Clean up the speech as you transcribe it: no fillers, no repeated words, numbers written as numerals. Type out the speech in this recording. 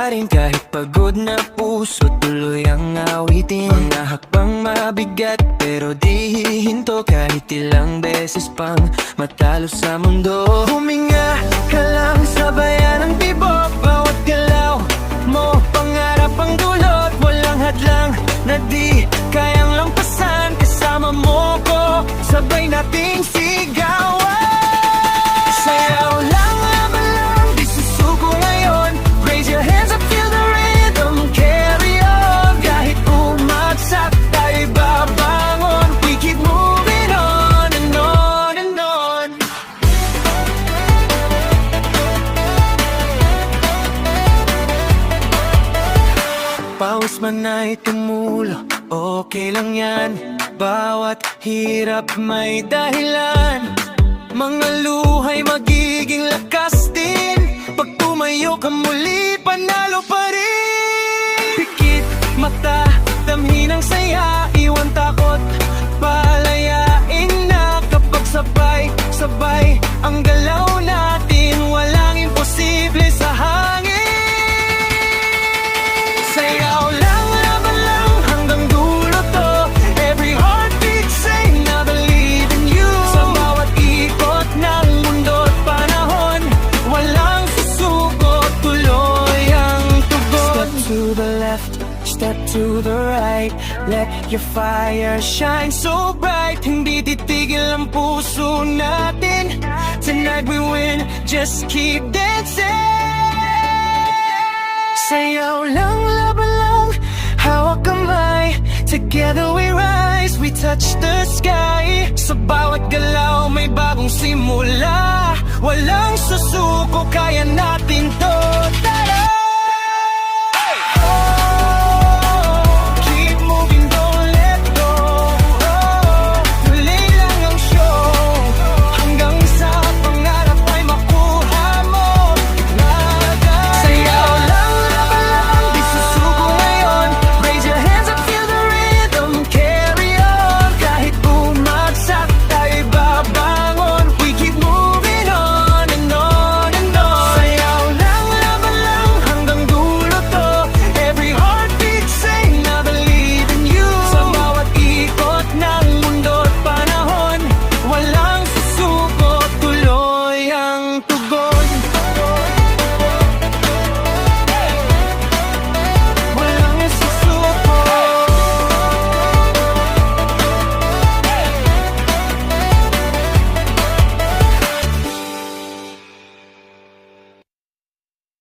pa rin kahit pagod na puso, tuloy ang awitin. Mga hakbang mabigat pero di hihinto kahit ilang beses pang matalo sa mundo. Huminga ka lang, sabayan ang tibok, bawat galaw mo, pangarap ang dulot. Walang hadlang na di kayang lampasan, kasama mo ko, sabay nating sigawan. Sayaw lang, laban lang, di susuko ngayon. Raise your hands up, feel the rhythm, carry on. Kahit umagsak, tayo'y babangon. We keep moving on and on and on. Pawis man ay tumulo, okay lang yan. Bawat hirap may dahilan. Mga luhay magiging lakas din. Pag tumayo ka muli, panalo pa rin. Pikit mata, damhin ang saya, iwan takot, palayain na. Kapag sabay-sabay ang galaw natin, walang imposible sa hangin. Sayaw lang, laban lang, hanggang dulo to. Every heartbeat say na believe in you. Sa bawat ikot ng mundo't panahon, walang susuko, tuloy ang tugon. Step to the left, step to the right, let your fire shine so bright. Hindi titigil ang puso natin. Tonight we win, just keep dancing. Sayaw lang, laban lang, hawak kamay. Together we rise, we touch the sky. Sa bawat galaw may bagong simula. Walang susuko, kaya natin to.